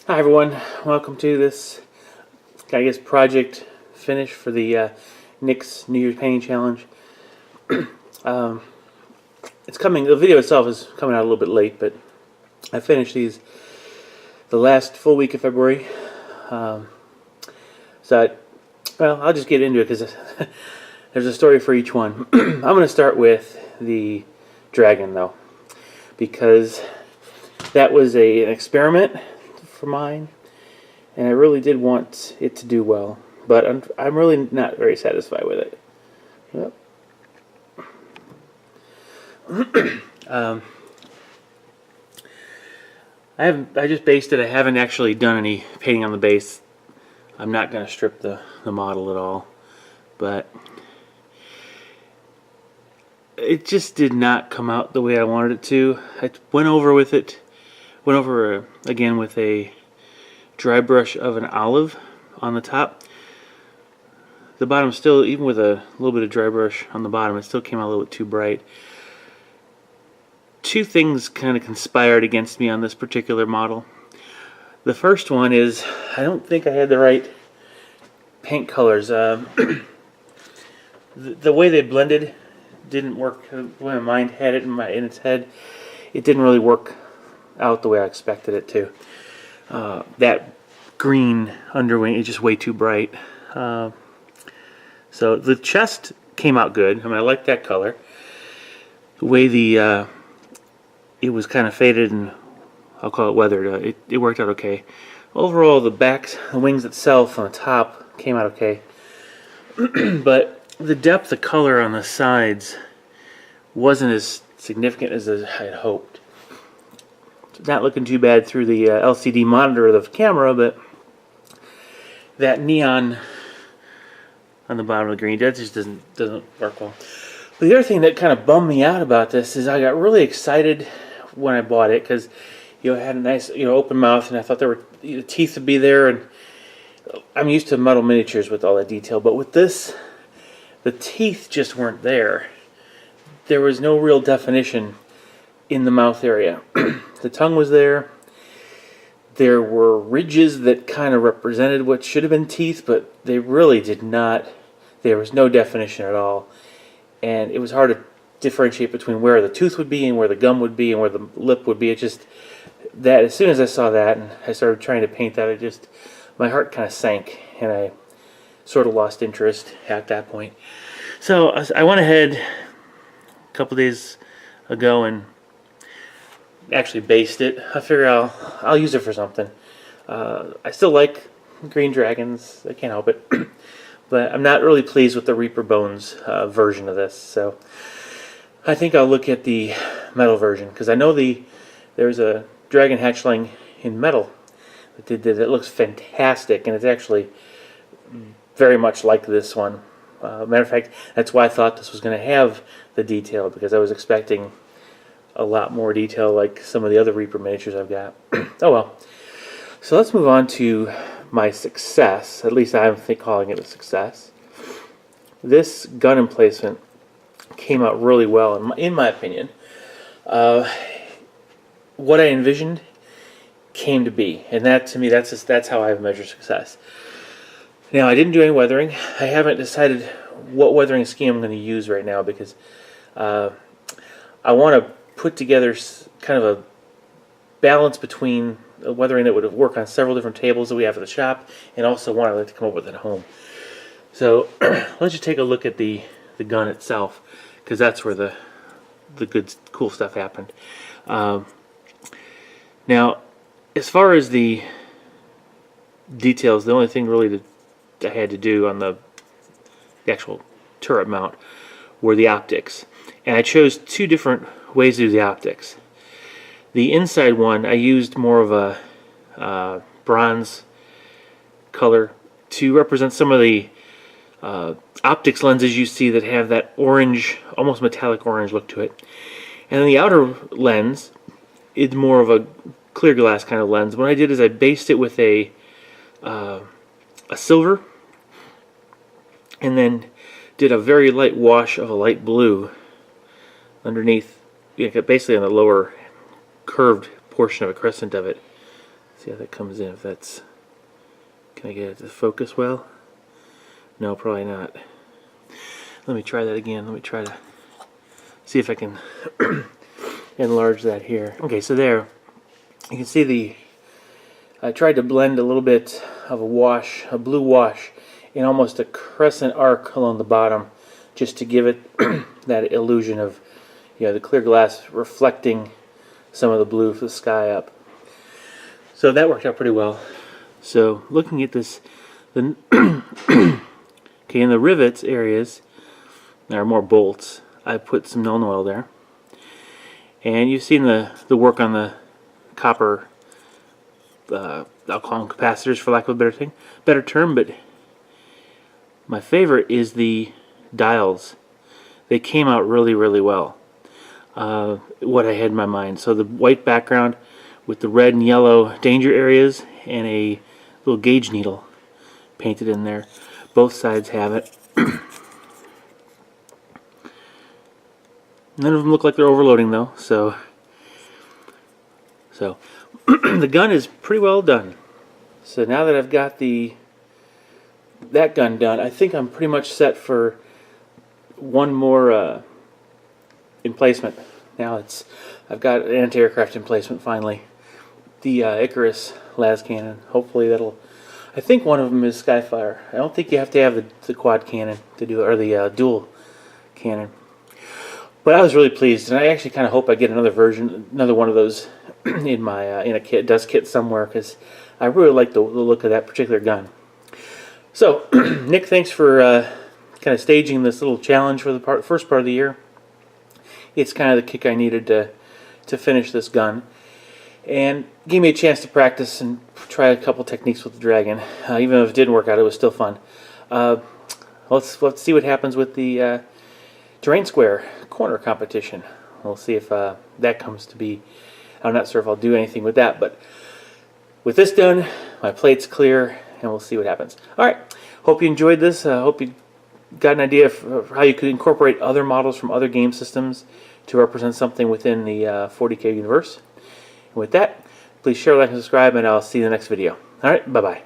Hi everyone, welcome to this, I guess, project finish for the Nick's New Year's Painting Challenge. um, it's coming, the video itself is coming out a little bit late, but I finished these the last full week of February. Well, I'll just get into it because there's a story for each one. I'm going to start with the dragon though, because that was an experiment for mine, and I really did want it to do well, but I'm really not very satisfied with it. Yep. I just based it. I haven't actually done any painting on the base. I'm not going to strip the model at all, but it just did not come out the way I wanted it to. I went over again with a dry brush of an olive on the top. The bottom still, even with a little bit of dry brush on the bottom, it still came out a little bit too bright. Two things kind of conspired against me on this particular model. The first one is I don't think I had the right paint colors. The way they blended didn't work. The way my mind had it in its head, it didn't really work out the way I expected it to. That green underwing is just way too bright. So the chest came out good. I mean, I like that color. The way it was kind of faded and I'll call it weathered. It worked out okay. Overall, the wings itself on the top came out okay. But the depth of color on the sides wasn't as significant as I had hoped. It's not looking too bad through the LCD monitor of the camera, but that neon on the bottom of the green, that just doesn't work well. But the other thing that kind of bummed me out about this is I got really excited when I bought it because it had a nice open mouth, and I thought the teeth would be there, and I'm used to metal miniatures with all that detail, but with this, the teeth just weren't there. There was no real definition in the mouth area. The tongue was there. There were ridges that kind of represented what should have been teeth, but they really did not. There was no definition at all, and it was hard to differentiate between where the tooth would be and where the gum would be and where the lip would be. It just, that as soon as I saw that and I started trying to paint that, my heart kind of sank, and I sort of lost interest at that point. So I went ahead a couple days ago and actually based it. I figure I'll use it for something. I still like green dragons. I can't help it. But I'm not really pleased with the Reaper Bones version of this. So I think I'll look at the metal version, because I know there's a dragon hatchling in metal that looks fantastic, and it's actually very much like this one. Matter of fact, that's why I thought this was going to have the detail, because I was expecting a lot more detail like some of the other Reaper miniatures I've got. Oh well. So let's move on to my success. At least I'm calling it a success. This gun emplacement came out really well, in my opinion. What I envisioned came to be, and that, to me, that's how I measure success. Now, I didn't do any weathering. I haven't decided what weathering scheme I'm going to use right now, because I want to put together kind of a balance between a weathering that would work on several different tables that we have at the shop, and also one I'd like to come up with at home. So let's just take a look at the gun itself, because that's where the good, cool stuff happened. Now, as far as the details, the only thing really that I had to do on the actual turret mount were the optics. And I chose two different ways to do the optics. The inside one, I used more of a bronze color to represent some of the optics lenses you see that have that orange, almost metallic orange look to it. And then the outer lens is more of a clear glass kind of lens. What I did is I based it with a silver, and then did a very light wash of a light blue underneath, basically on the lower curved portion of a crescent of it, See how that comes in. If that's, can I get it to focus well? No, probably not. Let me try that again. Let me try to see if I can enlarge that here. Okay, so there you can see I tried to blend a little bit of a blue wash in almost a crescent arc along the bottom, just to give it that illusion of, the clear glass reflecting some of the blue of the sky up. So that worked out pretty well. So looking at this, okay, in the rivets areas, there are more bolts. I put some Nuln Oil there. And you've seen the work on the copper, I'll call them capacitors for lack of a better term, but my favorite is the dials. They came out really, really well. What I had in my mind. So the white background with the red and yellow danger areas and a little gauge needle painted in there. Both sides have it. None of them look like they're overloading though, so the gun is pretty well done. So now that I've got that gun done, I think I'm pretty much set for one more emplacement. Now I've got an anti-aircraft emplacement finally. The Icarus las cannon. Hopefully I think one of them is Skyfire. I don't think you have to have the quad cannon to do it, or the dual cannon. But I was really pleased, and I actually kind of hope I get another one of those in my in a dust kit somewhere, because I really like the look of that particular gun. So, Nick, thanks for kind of staging this little challenge for the first part of the year. It's kind of the kick I needed to finish this gun, and gave me a chance to practice and try a couple techniques with the Dragon. Even if it didn't work out, it was still fun. Let's see what happens with the Terrain Square corner competition. We'll see if that comes to be. I'm not sure if I'll do anything with that, but with this done, my plate's clear, and we'll see what happens. Alright, hope you enjoyed this. Hope you got an idea of how you could incorporate other models from other game systems to represent something within the 40K universe. And with that, please share, like, and subscribe, and I'll see you in the next video. Alright, bye-bye.